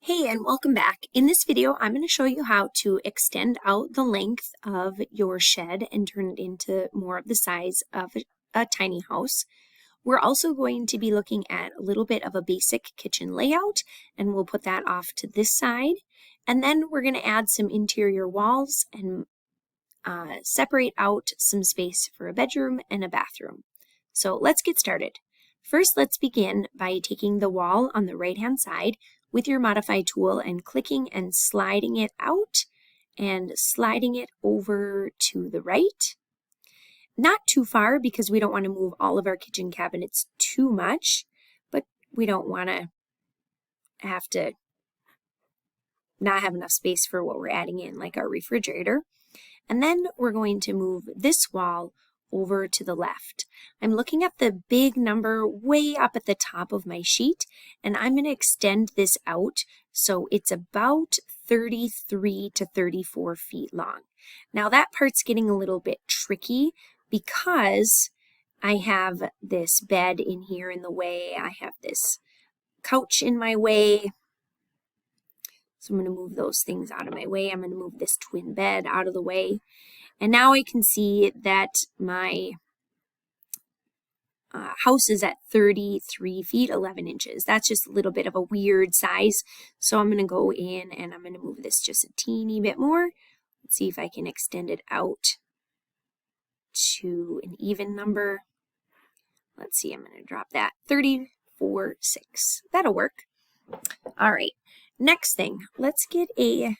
Hey, and welcome back. In this video, I'm going to show you how to extend out the length of your shed and turn it into more of the size of a tiny house. We're also going to be looking at a little bit of a basic kitchen layout, and we'll put that off to this side. And then we're going to add some interior walls and separate out some space for a bedroom and a bathroom. So let's get started. First, let's begin by taking the wall on the right-hand side with your modify tool and clicking and sliding it out and sliding it over to the right. Not too far because we don't want to move all of our kitchen cabinets too much, but we don't want to not have enough space for what we're adding in, like our refrigerator. And then we're going to move this wall over to the left. I'm looking at the big number way up at the top of my sheet, and I'm going to extend this out so it's about 33 to 34 feet long. Now that part's getting a little bit tricky because I have this bed in here in the way. I have this couch in my way. So I'm going to move those things out of my way. I'm going to move this twin bed out of the way. And now I can see that my house is at 33 feet, 11 inches. That's just a little bit of a weird size. So I'm going to go in and I'm going to move this just a teeny bit more. Let's see if I can extend it out to an even number. Let's see, I'm going to drop that 34.6. That'll work. All right. Next thing, let's get a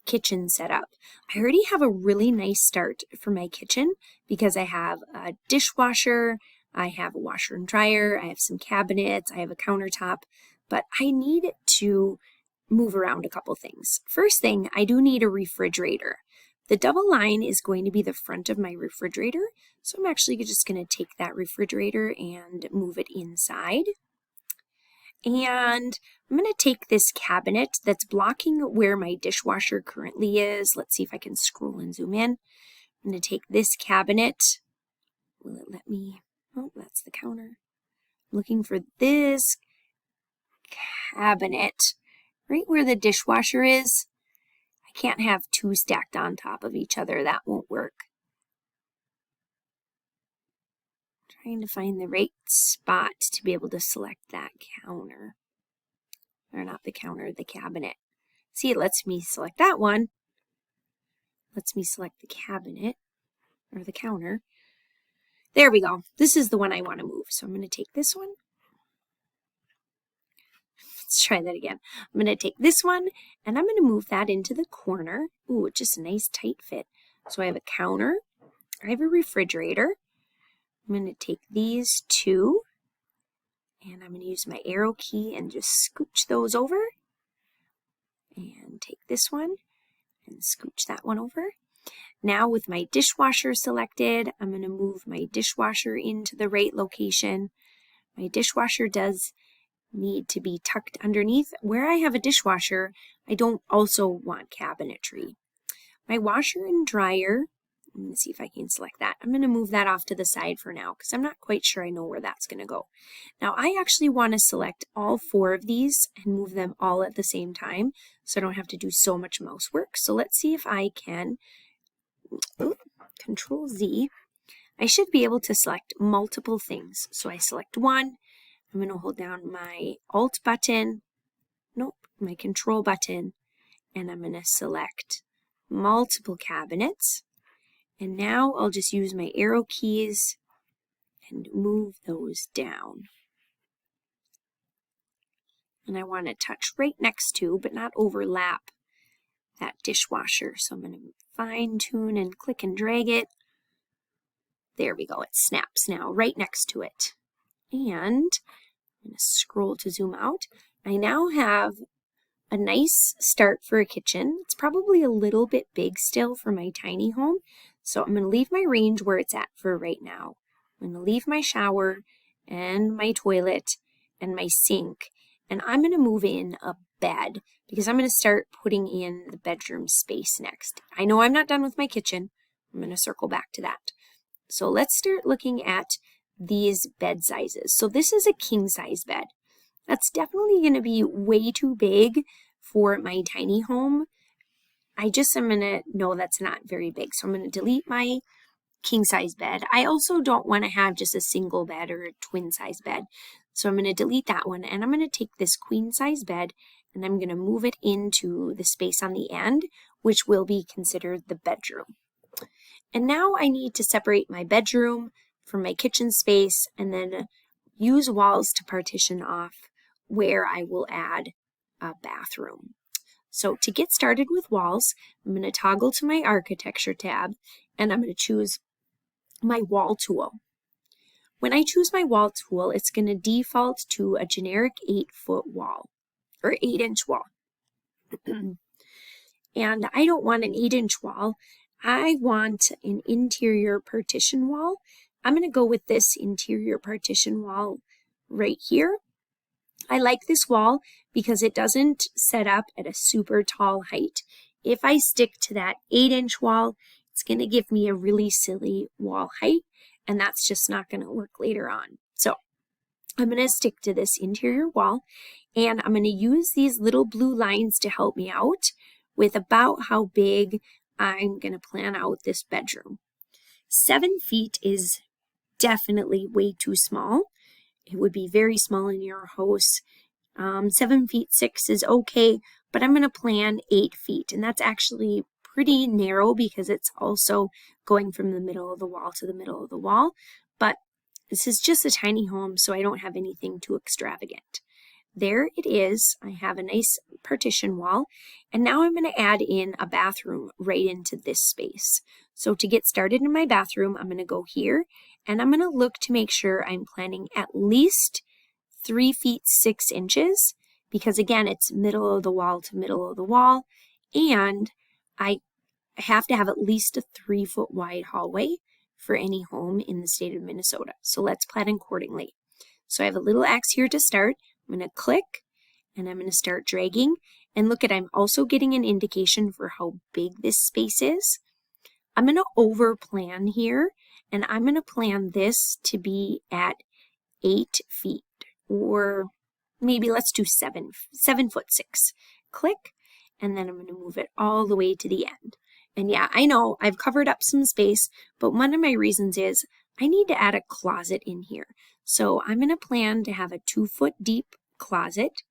kitchen set up. I already have a really nice start for my kitchen because I have a dishwasher, I have a washer and dryer, I have some cabinets, I have a countertop, but I need to move around a couple things. First thing, I do need a refrigerator. The double line is going to be the front of my refrigerator, so I'm actually just going to take that refrigerator and move it inside. And I'm going to take this cabinet that's blocking where my dishwasher currently is. Let's see if I can scroll and zoom in. I'm going to take this cabinet. Will it let me? Oh, that's the counter. I'm looking for this cabinet right where the dishwasher is. I can't have two stacked on top of each other. That won't work. Trying to find the right spot to be able to select that counter. Or not the counter, the cabinet. See, it lets me select that one. Lets me select the cabinet or the counter. There we go. This is the one I want to move. So I'm going to take this one. Let's try that again. I'm going to take this one and I'm going to move that into the corner. Ooh, it's just a nice tight fit. So I have a counter. I have a refrigerator. I'm going to take these two, and I'm going to use my arrow key and just scooch those over. And take this one and scooch that one over. Now with my dishwasher selected, I'm going to move my dishwasher into the right location. My dishwasher does need to be tucked underneath. Where I have a dishwasher, I don't also want cabinetry. My washer and dryer, let me see if I can select that. I'm going to move that off to the side for now because I'm not quite sure I know where that's going to go. Now I actually want to select all four of these and move them all at the same time so I don't have to do so much mouse work. So let's see if I can, Control Z. I should be able to select multiple things. So I select one. I'm going to hold down my Alt button, my Control button, and I'm going to select multiple cabinets. And now I'll just use my arrow keys and move those down. And I want to touch right next to, but not overlap, that dishwasher. So I'm going to fine tune and click and drag it. There we go. It snaps now right next to it. And I'm going to scroll to zoom out. I now have a nice start for a kitchen. It's probably a little bit big still for my tiny home. So I'm going to leave my range where it's at for right now. I'm going to leave my shower and my toilet and my sink. And I'm going to move in a bed because I'm going to start putting in the bedroom space next. I know I'm not done with my kitchen. I'm going to circle back to that. So let's start looking at these bed sizes. So this is a king size bed. That's definitely going to be way too big for my tiny home, I'm going to know that's not very big. So I'm going to delete my king size bed. I also don't want to have just a single bed or a twin size bed. So I'm going to delete that one, and I'm going to take this queen size bed and I'm going to move it into the space on the end, which will be considered the bedroom. And now I need to separate my bedroom from my kitchen space and then use walls to partition off where I will add a bathroom. So to get started with walls, I'm going to toggle to my architecture tab and I'm going to choose my wall tool. When I choose my wall tool, it's going to default to a generic 8-foot wall or 8-inch wall. And I don't want an 8-inch wall. I want an interior partition wall. I'm going to go with this interior partition wall right here. I like this wall because it doesn't set up at a super tall height. If I stick to that 8-inch wall, it's going to give me a really silly wall height, and that's just not going to work later on. So I'm going to stick to this interior wall, and I'm going to use these little blue lines to help me out with about how big I'm going to plan out this bedroom. 7 feet is definitely way too small. It would be very small in your house. 7 feet 6 is okay, but I'm going to plan 8 feet, and that's actually pretty narrow because it's also going from the middle of the wall to the middle of the wall. But this is just a tiny home, so I don't have anything too extravagant. There it is. I have a nice partition wall, and now I'm going to add in a bathroom right into this space. So to get started in my bathroom, I'm going to go here, and I'm going to look to make sure I'm planning at least 3 feet 6 inches, because again, it's middle of the wall to middle of the wall, and I have to have at least a 3-foot wide hallway for any home in the state of Minnesota. So let's plan accordingly. So I have a little X here to start. I'm going to click and I'm going to start dragging, and look at, I'm also getting an indication for how big this space is. I'm going to over plan here, and I'm going to plan this to be at 8 feet, or maybe let's do 7 foot 6. Click, and then I'm going to move it all the way to the end. And yeah, I know I've covered up some space, but one of my reasons is I need to add a closet in here. So I'm going to plan to have a 2-foot deep closet,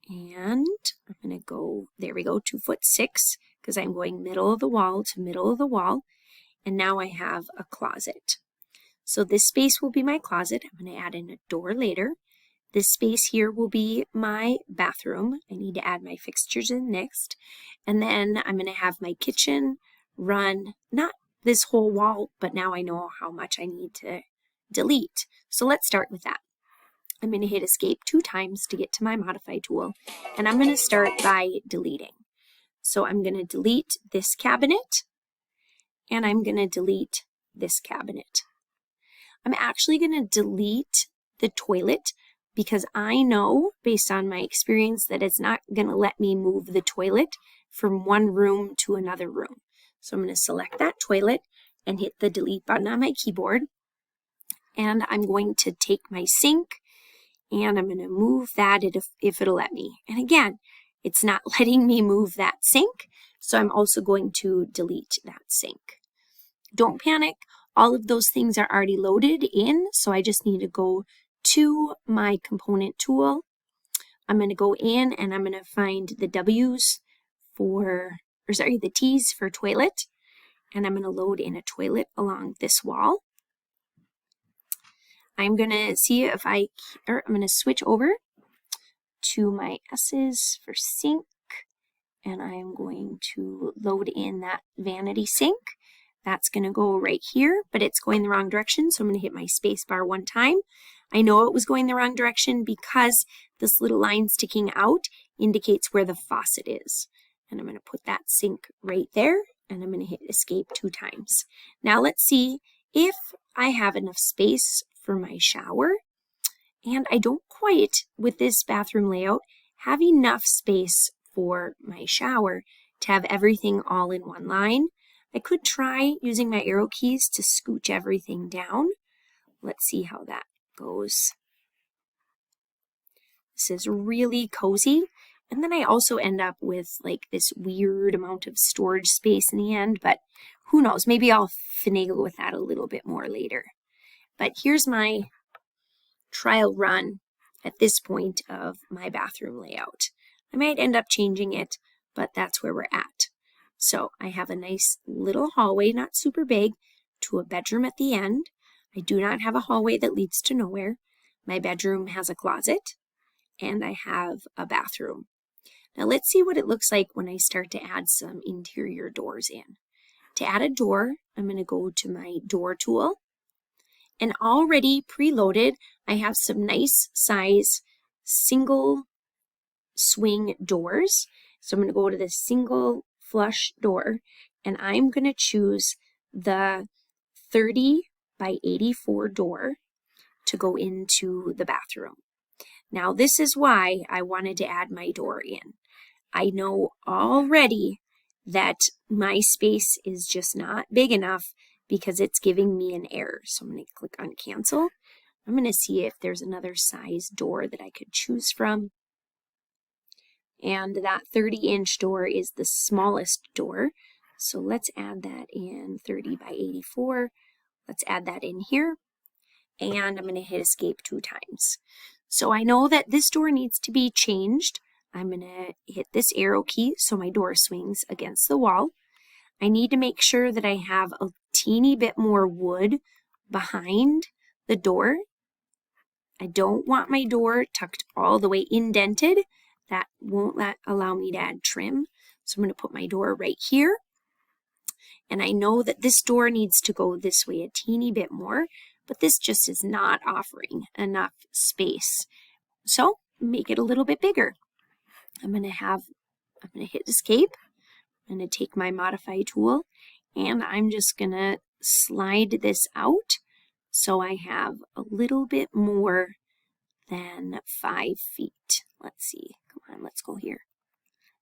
and I'm going to go, there we go, 2 foot 6, because I'm going middle of the wall to middle of the wall, and now I have a closet. So this space will be my closet. I'm going to add in a door later. This space here will be my bathroom. I need to add my fixtures in next. And then I'm going to have my kitchen run, not this whole wall, but now I know how much I need to delete. So let's start with that. I'm going to hit escape 2 times to get to my modify tool, and I'm going to start by deleting. So I'm going to delete this cabinet, and I'm going to delete this cabinet. I'm actually going to delete the toilet because I know, based on my experience, that it's not going to let me move the toilet from one room to another room. So I'm going to select that toilet and hit the delete button on my keyboard. And I'm going to take my sink and I'm going to move that if it'll let me. And again, it's not letting me move that sink, so I'm also going to delete that sink. Don't panic. All of those things are already loaded in, so I just need to go to my component tool. I'm going to go in and I'm going to find the the T's for toilet, and I'm going to load in a toilet along this wall. I'm going to see if I'm going to switch over to my S's for sink, and I'm going to load in that vanity sink. That's going to go right here, but it's going the wrong direction, so I'm going to hit my space bar 1 time. I know it was going the wrong direction because this little line sticking out indicates where the faucet is. And I'm going to put that sink right there, and I'm going to hit escape 2 times. Now let's see if I have enough space for my shower. And I don't quite, with this bathroom layout, have enough space for my shower to have everything all in one line. I could try using my arrow keys to scooch everything down. Let's see how that goes. This is really cozy, And then I also end up with like this weird amount of storage space in the end, but who knows, maybe I'll finagle with that a little bit more later. But here's my trial run at this point of my bathroom layout. I might end up changing it, but that's where we're at. So I have a nice little hallway, not super big, to a bedroom at the end. I do not have a hallway that leads to nowhere. My bedroom has a closet, and I have a bathroom. Now let's see what it looks like when I start to add some interior doors in. To add a door, I'm going to go to my door tool. And already preloaded, I have some nice size single swing doors. So I'm going to go to the single flush door, and I'm going to choose the 30 by 84 door to go into the bathroom. Now this is why I wanted to add my door in. I know already that my space is just not big enough because it's giving me an error. So I'm going to click on cancel. I'm going to see if there's another size door that I could choose from. And that 30-inch door is the smallest door. So let's add that in 30 by 84. Let's add that in here. And I'm going to hit escape 2 times. So I know that this door needs to be changed. I'm going to hit this arrow key so my door swings against the wall. I need to make sure that I have a teeny bit more wood behind the door. I don't want my door tucked all the way indented. That won't allow me to add trim. So I'm going to put my door right here. And I know that this door needs to go this way a teeny bit more, but this just is not offering enough space. So make it a little bit bigger. I'm going to hit escape. I'm going to take my modify tool, and I'm just going to slide this out so I have a little bit more than 5 feet. Let's see. Come on, let's go here.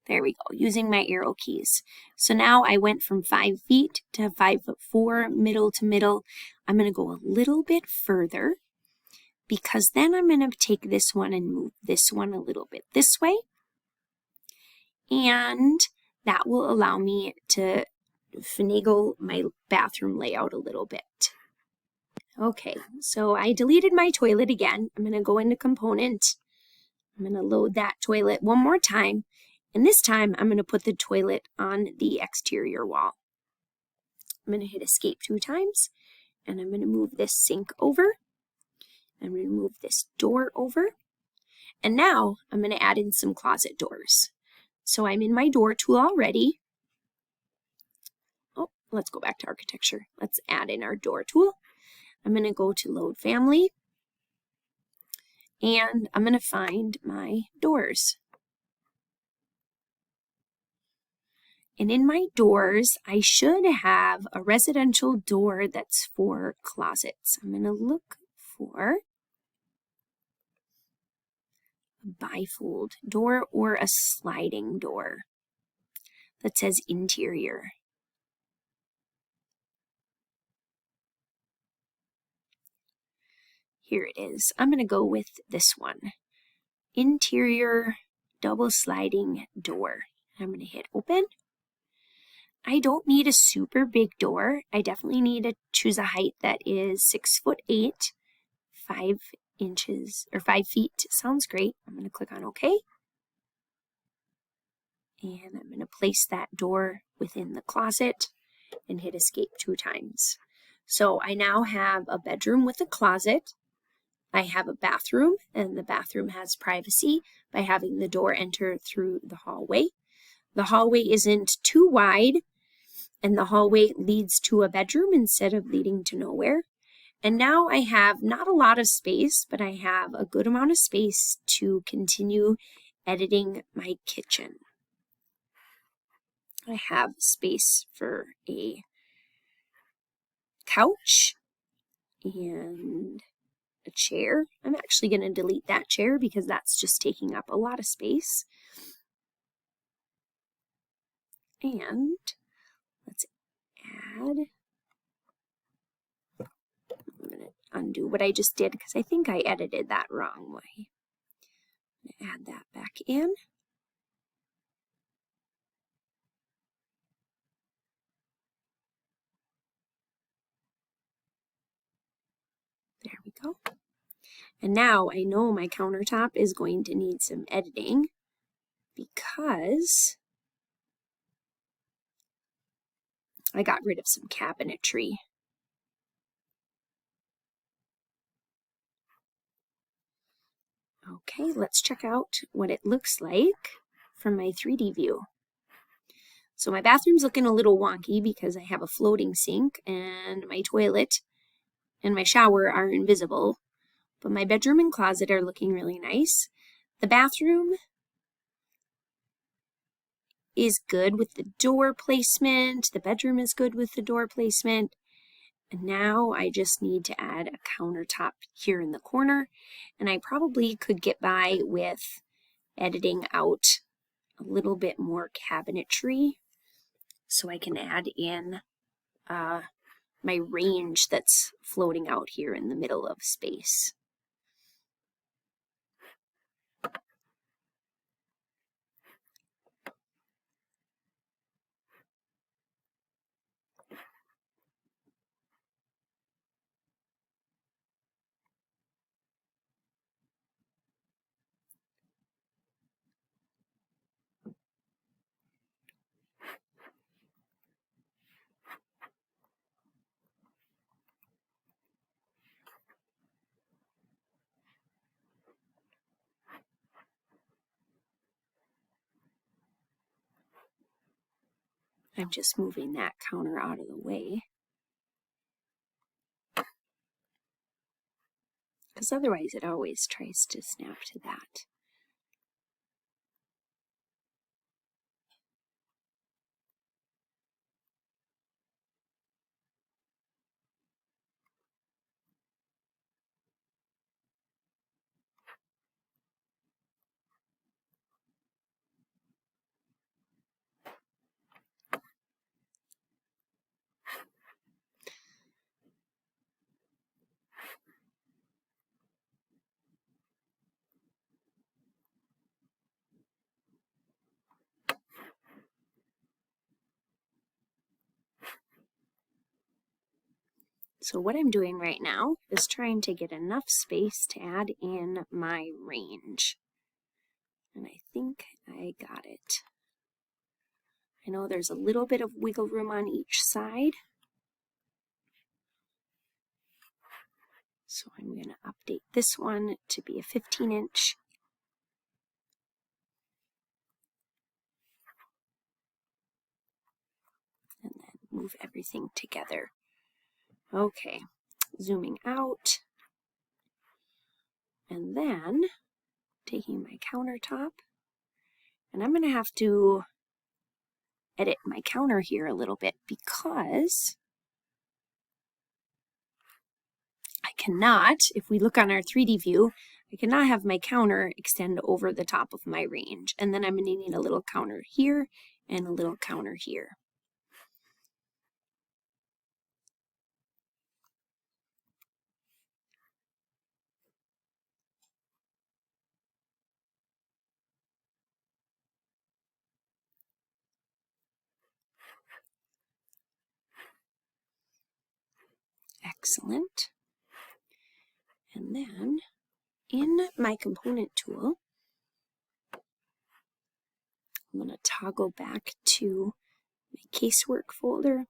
There we go, using my arrow keys. So now I went from 5 feet to 5'4", middle to middle. I'm going to go a little bit further because then I'm going to take this one and move this one a little bit this way. And that will allow me to finagle my bathroom layout a little bit. Okay, so I deleted my toilet again. I'm going to go into component. I'm going to load that toilet one more time. And this time I'm going to put the toilet on the exterior wall. I'm going to hit escape 2 times. And I'm going to move this sink over. I'm going to move this door over. And now I'm going to add in some closet doors. So I'm in my door tool already. Oh, let's go back to architecture. Let's add in our door tool. I'm going to go to load family. And I'm going to find my doors. And in my doors, I should have a residential door that's for closets. I'm going to look for a bifold door or a sliding door that says interior. Here it is. I'm going to go with this one. Interior double sliding door. I'm going to hit open. I don't need a super big door. I definitely need to choose a height that is 6'8", 5 inches or 5 feet. Sounds great. I'm going to click on OK. And I'm going to place that door within the closet and hit escape 2 times. So I now have a bedroom with a closet. I have a bathroom, and the bathroom has privacy by having the door enter through the hallway. The hallway isn't too wide, and the hallway leads to a bedroom instead of leading to nowhere. And now I have not a lot of space, but I have a good amount of space to continue editing my kitchen. I have space for a couch and a chair. I'm actually going to delete that chair because that's just taking up a lot of space. And let's add, I'm going to undo what I just did because I think I edited that wrong way. I'm going to add that back in. And now I know my countertop is going to need some editing because I got rid of some cabinetry. Okay, let's check out what it looks like from my 3D view. So my bathroom's looking a little wonky because I have a floating sink and my toilet and my shower are invisible, but my bedroom and closet are looking really nice. The bathroom is good with the door placement. The bedroom is good with the door placement. And now I just need to add a countertop here in the corner. And I probably could get by with editing out a little bit more cabinetry so I can add in my range that's floating out here in the middle of space. I'm just moving that counter out of the way, because otherwise it always tries to snap to that. So what I'm doing right now is trying to get enough space to add in my range. And I think I got it. I know there's a little bit of wiggle room on each side. So I'm going to update this one to be a 15-inch. And then move everything together. Okay, zooming out. And then taking my countertop. And I'm going to have to edit my counter here a little bit because I cannot, if we look on our 3D view, I cannot have my counter extend over the top of my range. And then I'm going to need a little counter here and a little counter here. Excellent. And then in my component tool, I'm going to toggle back to my casework folder,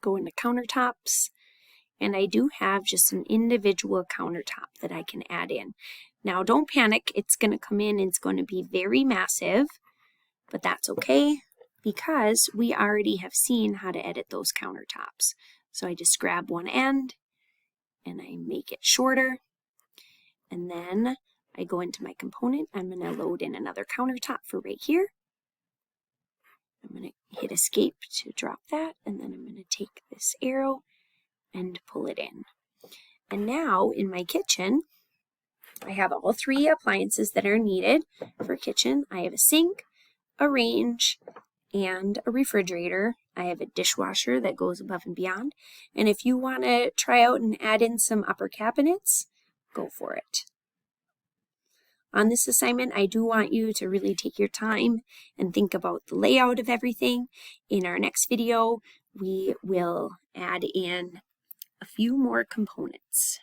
go into countertops, and I do have just an individual countertop that I can add in. Now don't panic, it's going to come in, it's going to be very massive, but that's okay because we already have seen how to edit those countertops. So I just grab one end and I make it shorter, and then I go into my component. I'm going to load in another countertop for right here. I'm going to hit escape to drop that, and then I'm going to take this arrow and pull it in. And now in my kitchen, I have all three appliances that are needed for kitchen. I have a sink, a range, and a refrigerator. I have a dishwasher that goes above and beyond. And if you want to try out and add in some upper cabinets, go for it. On this assignment, I do want you to really take your time and think about the layout of everything. In our next video, we will add in a few more components.